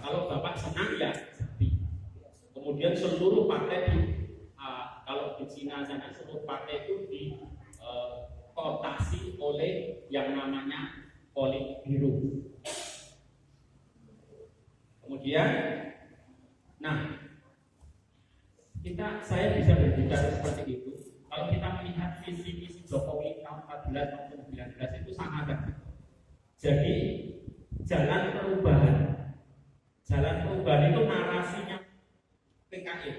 Kalau Bapak senang ya jadi. Kemudian seluruh partai kalau di Cina sana seluruh partai itu dikooptasi oleh yang namanya Politbiro. Kemudian, saya bisa berbicara seperti itu. Kalau kita melihat visi Jokowi tahun 14 maupun 19 itu sama kan. Jadi jalan perubahan itu narasinya PKI.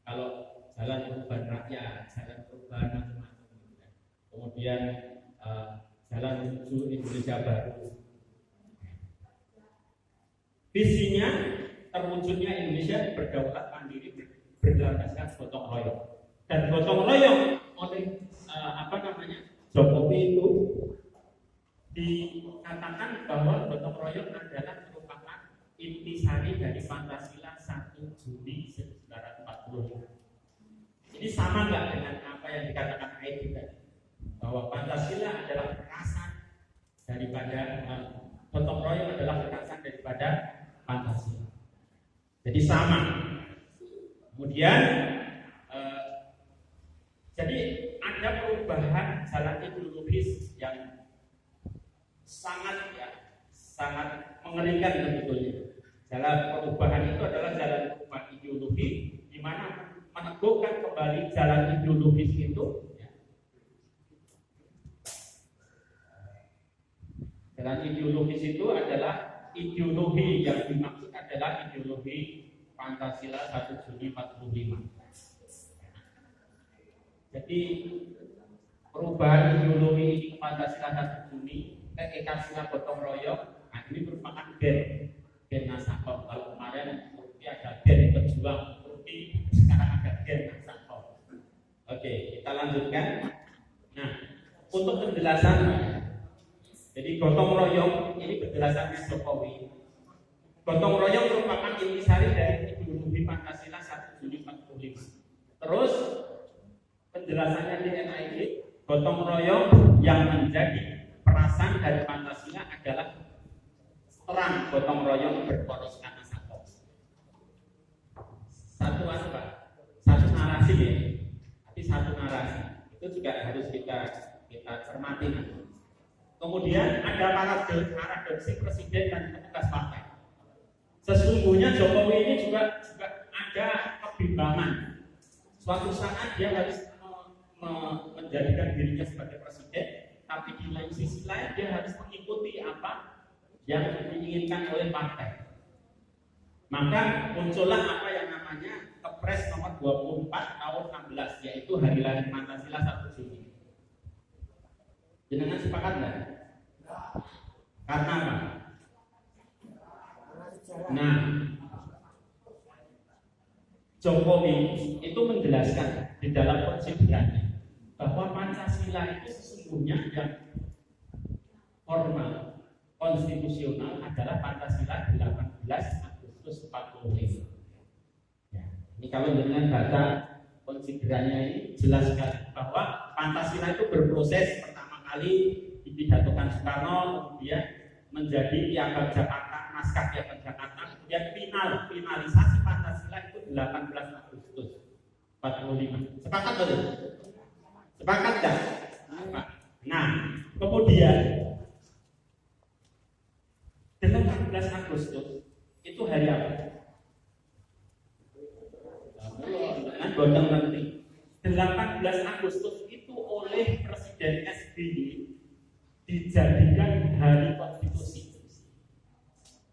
Kalau jalan perubahan rakyat, jalan perubahan macam-macam. Kemudian jalan menuju Indonesia baru. Visinya terwujudnya Indonesia berdaulat mandiri berlandaskan gotong royong. Dan gotong royong oleh Jokowi itu dikatakan bahwa gotong royong adalah merupakan intisari dari Pancasila 1 Juni 1945. Ini sama nggak dengan apa yang dikatakan Aidi tadi, bahwa Pancasila adalah kekerasan daripada gotong royong adalah kekerasan daripada Pancasila. Jadi sama. Kemudian jadi ada perubahan jalan ideologis yang sangat mengerikan sebetulnya. Jalan perubahan itu adalah jalan perubahan ideologi di mana meneguhkan kembali jalan ideologis itu. Jalan ideologis itu adalah ideologi yang dimaksud adalah ideologi Pancasila 1 Juni 45. Jadi perubahan ideologi Pancasila 1 Juni Eka-Sila gotong royong, ini merupakan gen Nasakor. Kalau kemarin Turki ada gen pejuang Turki, sekarang ada gen Nasakor. Oke, kita lanjutkan. Nah, untuk penjelasan, jadi gotong royong ini penjelasannya Jokowi. Gotong royong merupakan intisari dari ideologi Pancasila 1 Juni 45. Terus penjelasannya di NID, gotong royong yang menjadi perasan dari Pancasila adalah terang gotong royong berporoskan Nasakor. Satu narasi ya, tapi satu narasi itu juga harus kita cermati. Kemudian ada paradoksi presiden dan petugas partai. Sesungguhnya Jokowi ini juga ada kebimbangan. Suatu saat dia harus menjadikan dirinya sebagai presiden, tapi di sisi lain dia harus mengikuti apa yang diinginkan oleh partai. Maka muncullah apa yang namanya Kepres nomor 24 tahun 16, yaitu hari lahir Pancasila 1 Juni. Jangan sepakat nggak? Karena apa? Nah, Jokowi itu menjelaskan di dalam konsiderannya bahwa Pancasila itu sesungguhnya yang formal konstitusional adalah Pancasila 18 Agustus 45. Ya, ini kalau dengan baca konsiderannya ini jelas sekali bahwa Pancasila itu berproses pertama kali dipidatokan Soekarno, kemudian menjadi Piagam Jakarta, naskah Piagam Jakarta, kemudian finalisasi Pancasila itu 18 Agustus 45. Sepakat betul? Sepakat dah? Nah, kemudian 18 Agustus itu hari apa? Gondang nanti 18 Agustus itu oleh Presiden SBY dijadikan hari konstitusi.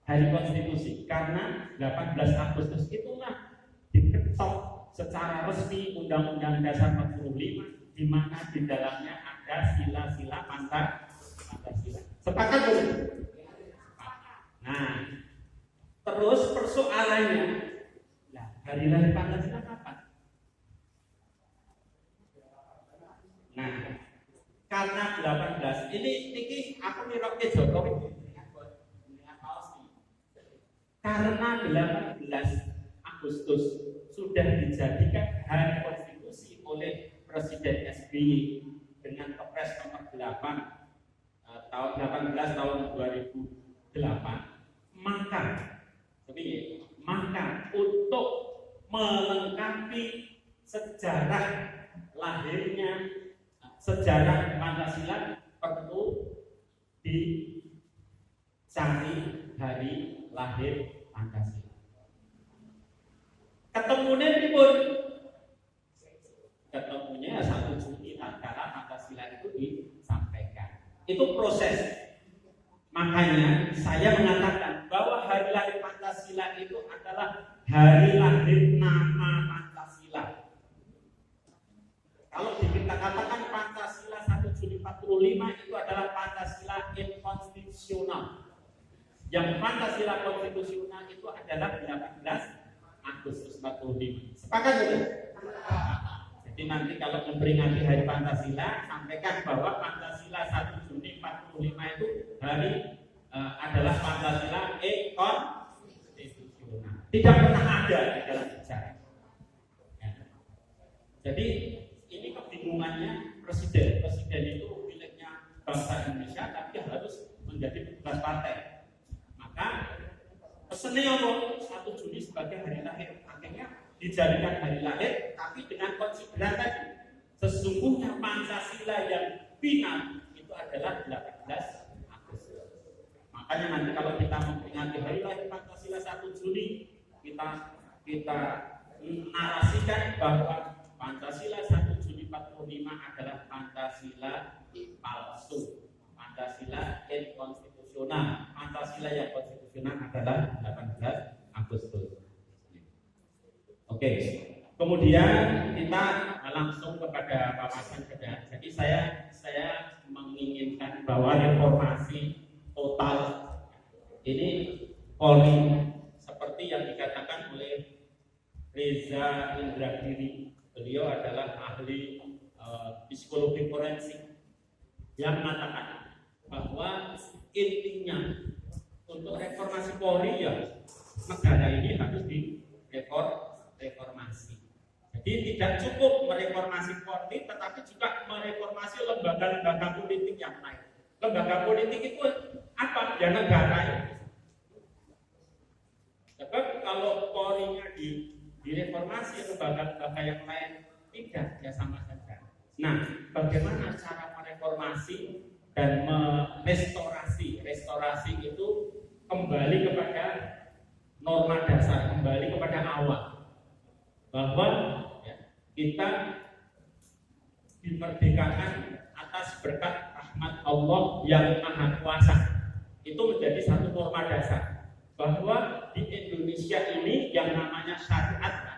Hari konstitusi karena 18 Agustus itulah diketok secara resmi Undang-Undang Dasar 45 di mana di dalamnya ada sila-sila Pancasila. Sepakat belum? Nah, terus persoalannya, hari lahir Pancasila kapan? Nah, karena 18 ini aku mirip ke Jokowi dengan kaos ini. Karena 18 Agustus sudah dijadikan hari konstitusi oleh Presiden SBY dengan Kepres nomor 8 tahun 18 tahun 2008, maka melengkapi sejarah lahirnya, sejarah Pancasila perlu dicari hari lahir Pancasila. Ketemunya 1 Juni tatkala Pancasila itu disampaikan. Itu proses. Makanya saya mengatakan bahwa hari lahir Pancasila itu adalah hari lahir nama Pancasila. Kalau kita katakan Pancasila 1 Juni 45 itu adalah Pancasila inkonstitusional. Yang Pancasila konstitusional itu adalah 18 Agustus 45. Sepakat betul? Jadi nanti kalau memperingati Hari Pancasila, sampaikan bahwa Pancasila 1 Juni 45 itu hari adalah Pancasila konstitusional. Tidak pernah ada di dalam sejarah. Ya. Jadi ini kebingungannya presiden. Presiden itu miliknya bangsa Indonesia, tapi harus menjadi petugas partai. Maka pesennya 1 Juni sebagai hari lahir, akhirnya dijadikan hari lahir, tapi dengan konsideran tadi sesungguhnya Pancasila yang final itu adalah 18 Agustus. Makanya nanti kalau kita memperingati hari lahir Pancasila 1 Juni, kita narasikan bahwa Pancasila 1 Juni 45 adalah Pancasila palsu, Pancasila inkonstitusional. Pancasila yang konstitusional adalah 18 Agustus. Oke, kemudian kita langsung kepada wawasan kedua. Jadi saya menginginkan bahwa reformasi total ini Polri seperti yang dikatakan oleh Reza Indragiri. Beliau adalah ahli psikologi forensik yang mengatakan bahwa intinya untuk reformasi Polri ya negara ini harus reformasi. Jadi tidak cukup mereformasi Polri, tetapi juga mereformasi lembaga-lembaga politik yang lain. Lembaga politik itu apa? Ya negara itu. Sebab kalau Polri-nya direformasi, lembaga-lembaga yang lain tidak, ya sama saja. Nah, bagaimana cara mereformasi dan merestorasi? Restorasi itu kembali kepada norma dasar, kembali kepada awal. Bahwa ya, kita dimerdekakan atas berkat rahmat Allah yang Maha Kuasa. Itu menjadi satu norma dasar bahwa di Indonesia ini yang namanya syariat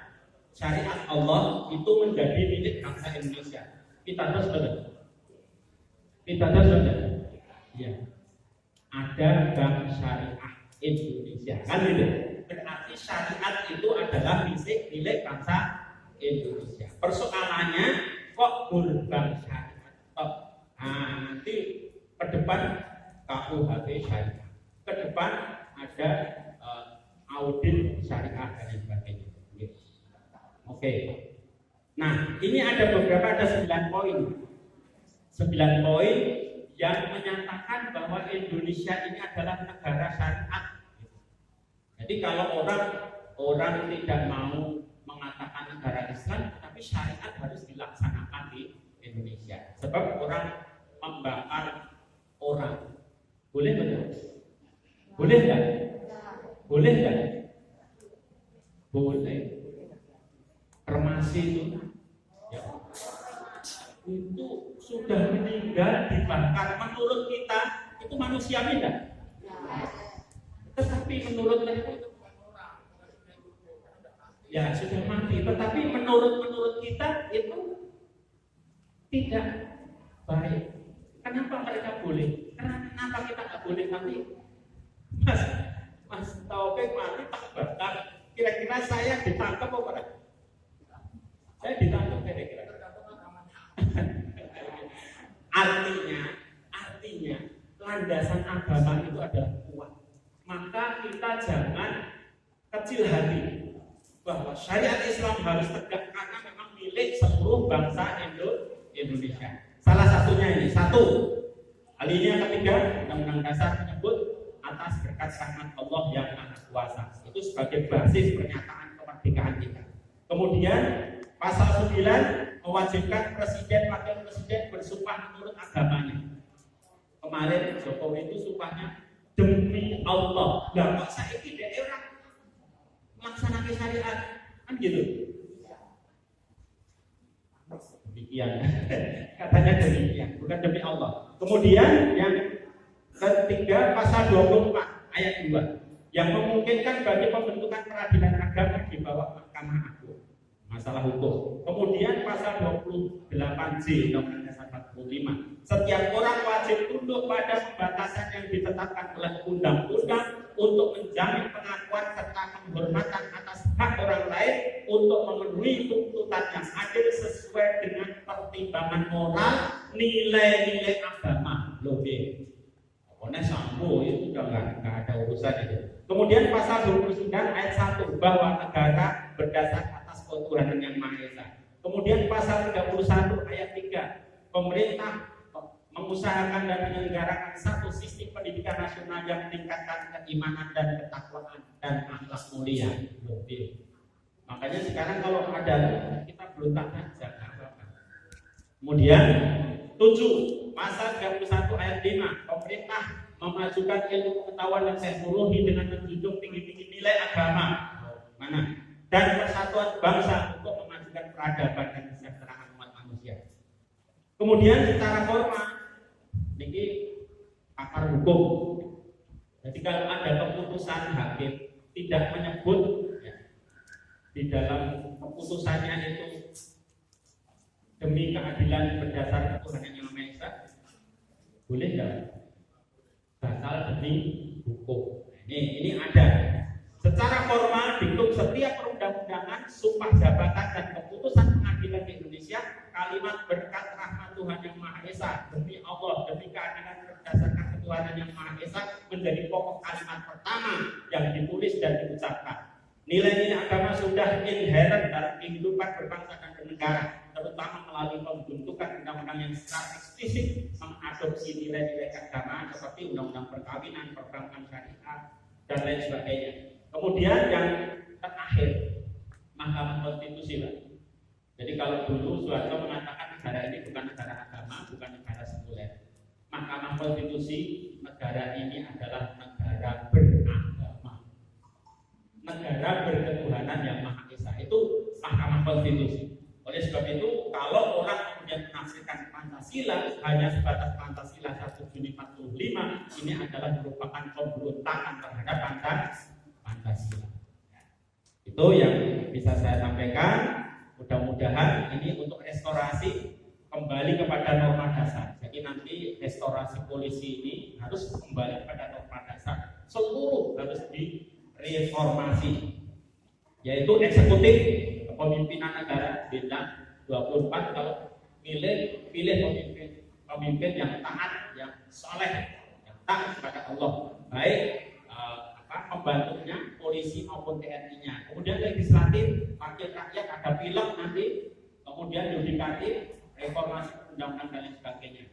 Allah itu menjadi milik bangsa Indonesia. Kita terus betul. Ya. Ada bank syariah Indonesia kan gitu. Berarti syariat itu adalah milik bangsa Indonesia. Persoalannya kok berbank syariat? Nanti ke depan KUHP syariah, ke depan ada audit syariah dan sebagainya. Oke. Nah, ini ada 9 poin. 9 poin yang menyatakan bahwa Indonesia ini adalah negara syariat. Jadi kalau orang tidak mau mengatakan negara Islam, tapi syariat harus dilaksanakan di Indonesia. Sebab orang membakar orang, boleh betul? Boleh nggak? Boleh nggak? Boleh. Kremasi itu, ya, itu sudah meninggal dibakar. Menurut kita itu manusia tidak? Tetapi menurut mereka ya sudah mati. Tetapi menurut kita itu tidak baik. Kenapa mereka boleh? Kenapa kita nggak boleh mati? Mas Taufik mati tak bakar. Kira-kira saya ditangkap apa enggak? Saya ditangkap kira-kira. Artinya landasan agama itu adalah kuat. Maka kita jangan kecil hati bahwa syariat Islam harus tegak karena memang milik seluruh bangsa Indonesia. Salah satunya ini, satu, alinea ketiga, Undang-Undang Dasar menyebut atas berkat rahmat Allah yang Maha Kuasa. Itu sebagai basis pernyataan kemerdekaan kita. Kemudian pasal 9 mewajibkan presiden wakil presiden bersumpah menurut agamanya. Kemarin Jokowi itu sumpahnya demi Allah. Lah kok saiki dhek ora melaksanakan syariat kan gitu. Demikian. Katanya demikian, bukan demi Allah. Kemudian yang ketiga pasal 24 ayat 2 yang memungkinkan bagi pembentukan peradilan agama di bawah Mahkamah Agung. Masalah hukum. Kemudian pasal 28J Undang-Undang Dasar 45. Setiap orang wajib tunduk pada pembatasan yang ditetapkan oleh undang-undang untuk menjamin pengakuan serta penghormatan atas hak orang lain untuk memenuhi tuntutan yang adil sesuai dengan pertimbangan moral, nilai-nilai agama. Lebih. Pokoknya sampo itu udah nggak ada urusan itu. Kemudian pasal 29 ayat 1 bahwa negara berdasar atas ketuhanan yang Maha Esa. Kemudian pasal 31 ayat 3 pemerintah mengusahakan dan menyelenggarakan satu sistem pendidikan nasional yang meningkatkan keimanan dan ketakwaan dan akhlak mulia. Lebih. Makanya sekarang kalau ada kita belum tanya jangan apa-apa. Kemudian 7 pasal 31 ayat 5 pemerintah memajukan ilmu pengetahuan dan teknologi dengan menjunjung tinggi-tinggi nilai agama dan persatuan bangsa untuk memajukan peradaban dan kesejahteraan umat manusia. Kemudian secara formal ini pakar hukum. Jadi kalau ada keputusan hakim tidak menyebut ya, di dalam keputusannya itu demi keadilan berdasar ketuhanan yang Maha Esa, boleh nggak? Batal demi hukum. Ini ada. Secara formal diktum setiap perundang-undangan, sumpah jabatan dan keputusan pengadilan di Indonesia, kalimat berkat rahmat Tuhan yang Maha Esa demi Allah demi keadilan berdasarkan ketuhanan yang Maha Esa menjadi pokok kalimat pertama yang ditulis dan diucapkan. Nilai-nilai agama sudah inherent dalam kehidupan berbangsa dan bernegara, terutama melalui pembentukan undang-undang yang secara eksplisit mengadopsi nilai-nilai agama seperti undang-undang perkawinan, perbankan syariah, dan lain sebagainya. Kemudian yang terakhir, Mahkamah Konstitusi, Pak. Jadi kalau dulu Soeharto mengatakan negara ini bukan negara agama, bukan negara sekuler. Mahkamah Konstitusi, negara ini adalah negara beragama, negara berketuhanan yang Maha Esa. Itu Mahkamah Konstitusi. Oleh sebab itu, kalau orang kemudian menafsirkan Pancasila hanya sebatas Pancasila 1 Juni 45, ini adalah merupakan pemberontakan terhadap Pancasila. Itu yang bisa saya sampaikan. Mudah-mudahan ini untuk restorasi kembali kepada norma dasar. Jadi nanti restorasi polisi ini harus kembali kepada norma dasar. Seluruh harus direformasi, yaitu eksekutif, kepemimpinan negara bintang 24 kalau pilih pemimpin yang taat, yang saleh, yang taat kepada Allah, baik pembantunya, polisi maupun TNI-nya. Kemudian legislatif, wakil rakyat, ada pilek nanti, kemudian yudikatif, reformasi undang-undang dan lain sebagainya.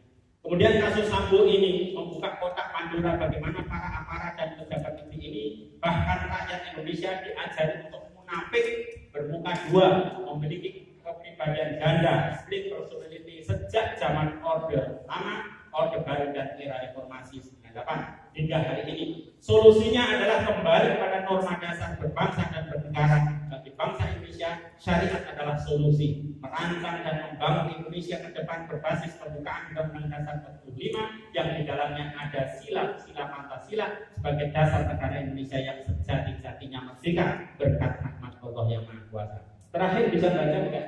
Kemudian kasus Sambo ini membuka kotak Pandora bagaimana para aparat dan pejabat negeri ini, bahkan rakyat Indonesia diajari untuk munafik, bermuka dua, memiliki kepribadian ganda, split personality sejak zaman Orde Lama, Orde Baru dan era Reformasi 98 hingga hari ini. Solusinya adalah kembali kepada norma dasar berbangsa dan bernegara. Bagi bangsa Indonesia, syariat adalah solusi. Merancang dan membangun Indonesia ke depan berbasis pembukaan Undang-Undang Dasar 45 yang di dalamnya ada sila Pancasila sebagai dasar negara Indonesia yang sejati-jatinya merdeka berkat rahmat Allah yang Maha Kuasa. Terakhir bisa baca enggak?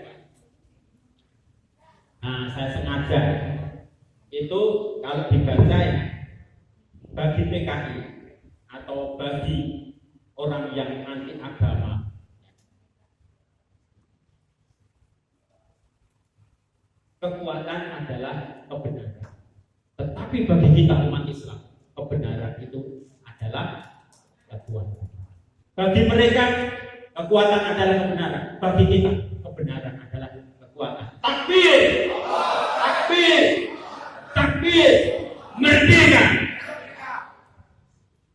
Nah, saya sengaja itu kalau dibaca ya, bagi PKI atau bagi orang yang anti agama, kekuatan adalah kebenaran. Tetapi bagi kita umat Islam, kebenaran itu adalah kekuatan. Bagi mereka, kekuatan adalah kebenaran. Bagi kita, kebenaran adalah kekuatan. Takbir!